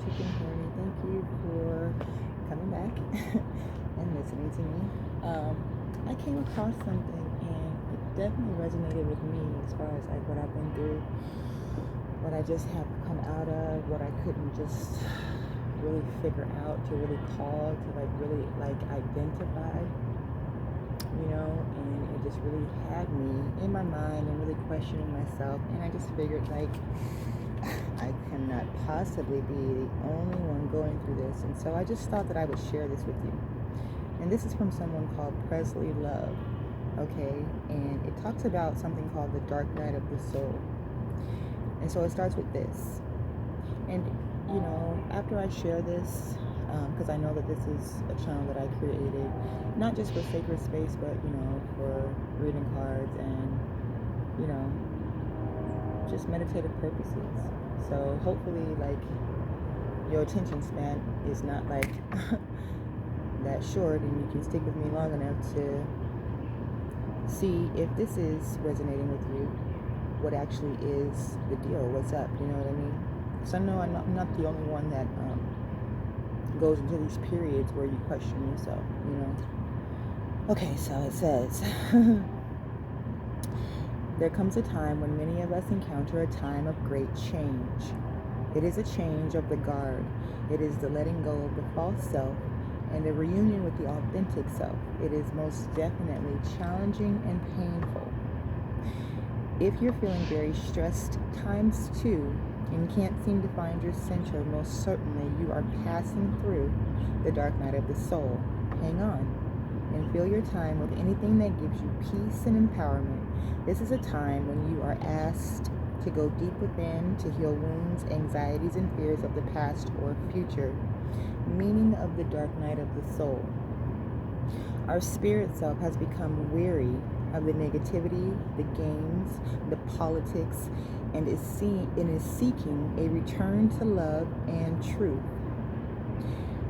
you can hear me. Thank you for coming back and listening to me. I came across something and it definitely resonated with me as far as like what I've been through, what I just have come out of, what I couldn't just really figure out to really call to like really like identify, and it just really had me in my mind and really questioning myself. And I just figured like I cannot possibly be the only one going through this. And so I just thought that I would share this with you. And this is from someone called Presley Love. Okay, and it talks about something called the dark night of the soul. And so it starts with this. And after I share this, because I know that this is a channel that I created, not just for sacred space, but for reading cards and just meditative purposes. So hopefully, like, your attention span is not like that short, and you can stick with me long enough to see if this is resonating with you, what actually is the deal, what's up, you know what I mean? So no, I'm not the only one that goes into these periods where you question yourself, Okay, so it says, there comes a time when many of us encounter a time of great change. It is a change of the guard. It is the letting go of the false self and the reunion with the authentic self. It is most definitely challenging and painful. If you're feeling very stressed times 2 and can't seem to find your center, most certainly you are passing through the dark night of the soul. Hang on and fill your time with anything that gives you peace and empowerment. This is a time when you are asked to go deep within to heal wounds, anxieties, and fears of the past or future. Meaning of the dark night of the soul. Our spirit self has become weary of the negativity, the games, the politics, and is seeking a return to love and truth.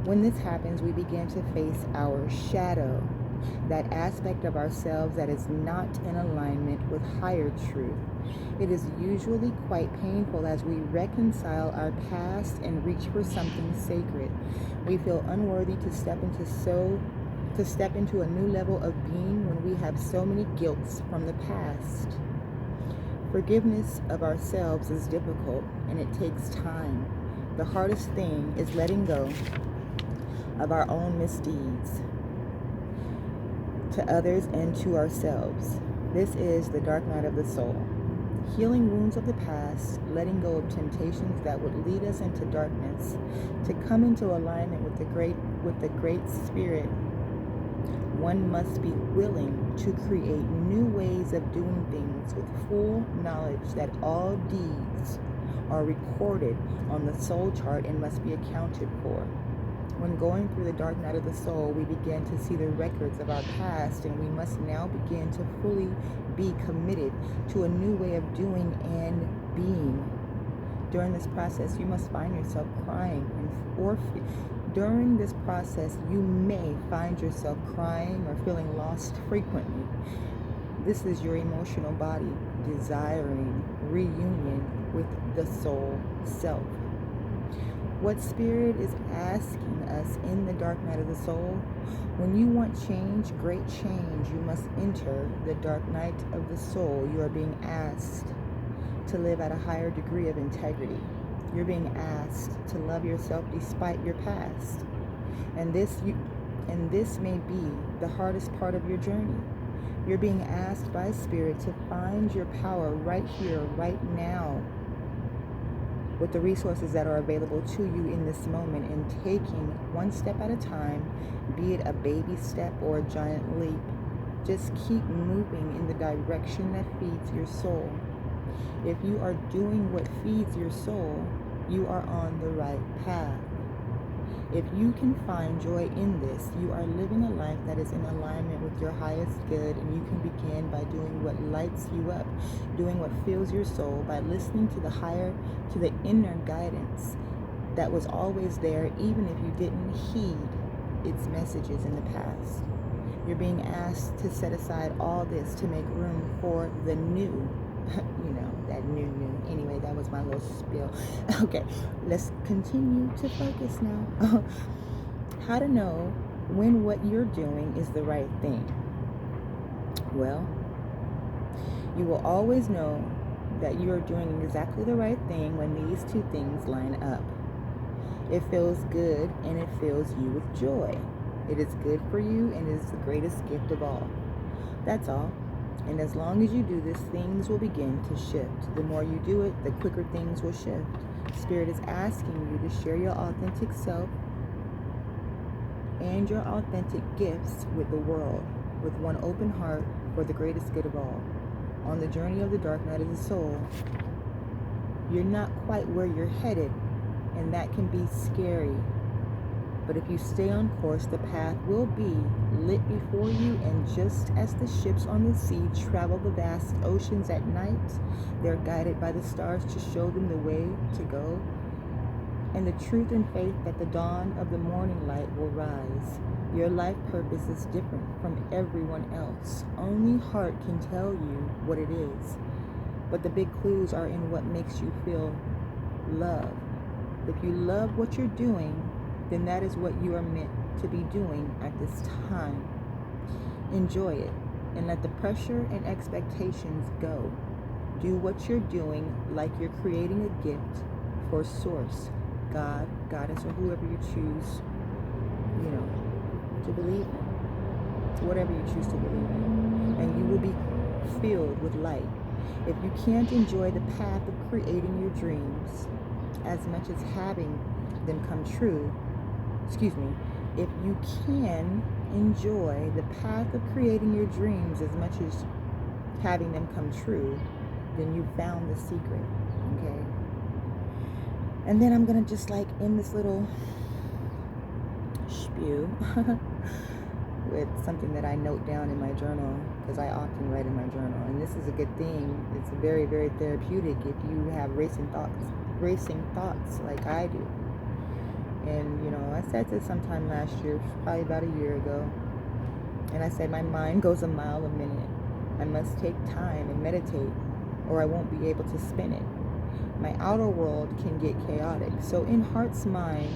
When this happens, we begin to face our shadow, that aspect of ourselves that is not in alignment with higher truth. It is usually quite painful as we reconcile our past and reach for something sacred. We feel unworthy to step into a new level of being when we have so many guilts from the past. Forgiveness of ourselves is difficult and it takes time. The hardest thing is letting go of our own misdeeds to others and to ourselves. This is the dark night of the soul. Healing wounds of the past, letting go of temptations that would lead us into darkness, to come into alignment with the great spirit. One must be willing to create new ways of doing things with full knowledge that all deeds are recorded on the soul chart and must be accounted for. When going through the dark night of the soul, we begin to see the records of our past, and we must now begin to fully be committed to a new way of doing and being. During this process, you must find yourself crying, during this process, you may find yourself crying or feeling lost frequently. This is your emotional body desiring reunion with the soul self. What Spirit is asking us in the dark night of the soul? When you want change, great change, you must enter the dark night of the soul. You are being asked to live at a higher degree of integrity. You're being asked to love yourself despite your past. And this may be the hardest part of your journey. You're being asked by Spirit to find your power right here, right now, with the resources that are available to you in this moment, and taking one step at a time, be it a baby step or a giant leap. Just keep moving in the direction that feeds your soul. If you are doing what feeds your soul, you are on the right path. If you can find joy in this, you are living a life that is in alignment with your highest good, and you can begin by doing what lights you up, doing what fills your soul, by listening to the inner guidance that was always there, even if you didn't heed its messages in the past. You're being asked to set aside all this to make room for the new, that new. Anyway, that was my little spiel. Okay, let's continue to focus now. How to know when what you're doing is the right thing? Well, you will always know that you are doing exactly the right thing when these two things line up. It feels good and it fills you with joy. It is good for you and is the greatest gift of all. That's all. And as long as you do this, things will begin to shift. The more you do it, the quicker things will shift. Spirit is asking you to share your authentic self and your authentic gifts with the world, with one open heart for the greatest good of all. On the journey of the dark night of the soul, you're not quite where you're headed, and that can be scary. But if you stay on course, the path will be lit before you, and just as the ships on the sea travel the vast oceans at night, they're guided by the stars to show them the way to go, and the truth and faith that the dawn of the morning light will rise. Your life purpose is different from everyone else. Only heart can tell you what it is. But the big clues are in what makes you feel love. If you love what you're doing, then that is what you are meant to be doing at this time. Enjoy it and let the pressure and expectations go. Do what you're doing like you're creating a gift for Source, God, Goddess, or whoever you choose, to believe in. Whatever you choose to believe in. And you will be filled with light. If you can't enjoy the path of creating your dreams as much as having them come true, if you can enjoy the path of creating your dreams as much as having them come true, then you found the secret, okay? And then I'm going to just end this little spew with something that I note down in my journal, because I often write in my journal. And this is a good thing. It's very, very therapeutic if you have racing thoughts like I do. And, I said this sometime last year, probably about a year ago. And I said, my mind goes a mile a minute. I must take time and meditate, or I won't be able to spin it. My outer world can get chaotic. So in heart's mind,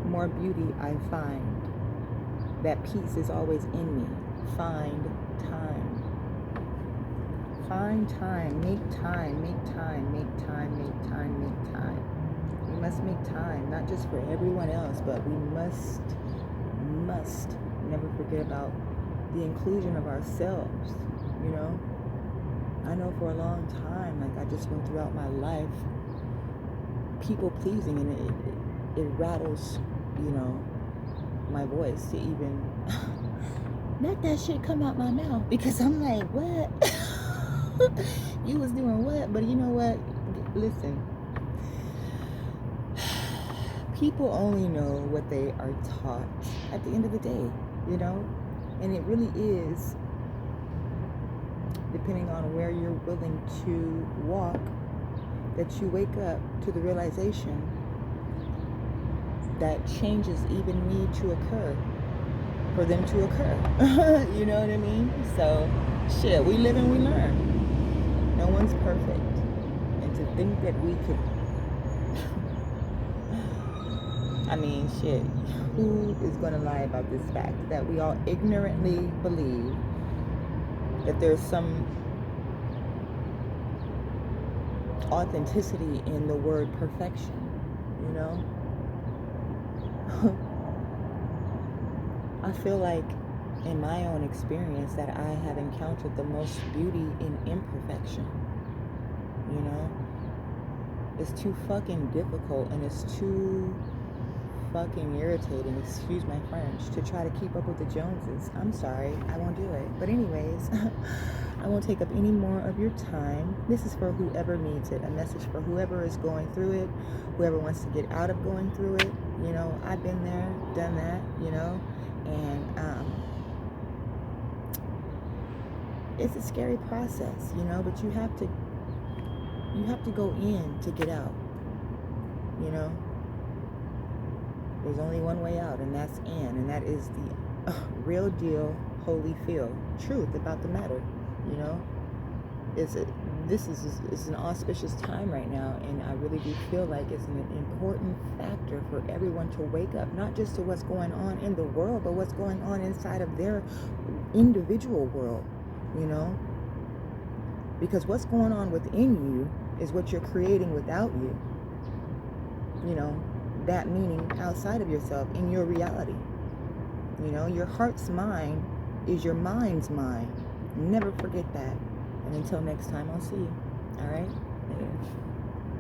more beauty I find. That peace is always in me. Find time. Find time. Make time. Make time. Make time. Make time. Make time. We must make time, not just for everyone else, but we must never forget about the inclusion of ourselves, I know for a long time, I just went throughout my life people pleasing, and it rattles, my voice to even let that shit come out my mouth, because I'm like, what? You was doing what? But you know what? Listen. People only know what they are taught at the end of the day, And it really is, depending on where you're willing to walk, that you wake up to the realization that changes even need to occur for them to occur. You know what I mean? So, shit, we live and we learn. No one's perfect. And to think that we could... shit, who is going to lie about this fact that we all ignorantly believe that there's some authenticity in the word perfection, I feel like in my own experience that I have encountered the most beauty in imperfection, It's too fucking difficult, and it's too fucking irritating, excuse my French, to try to keep up with the Joneses. I'm sorry, I won't do it. But anyways, I won't take up any more of your time. This is for whoever needs it, a message for whoever is going through it, whoever wants to get out of going through it. I've been there, done that, and it's a scary process, but you have to go in to get out, There's only one way out, and that's in, and that is the real deal, holy feel, truth about the matter, it's a, this is an auspicious time right now, and I really do feel like it's an important factor for everyone to wake up, not just to what's going on in the world, but what's going on inside of their individual world, you know? Because what's going on within you is what you're creating without you. You know, that meaning outside of yourself, in your reality. You know, your heart's mind is your mind's mind. Never forget that. And until next time, I'll see you. All right? Later.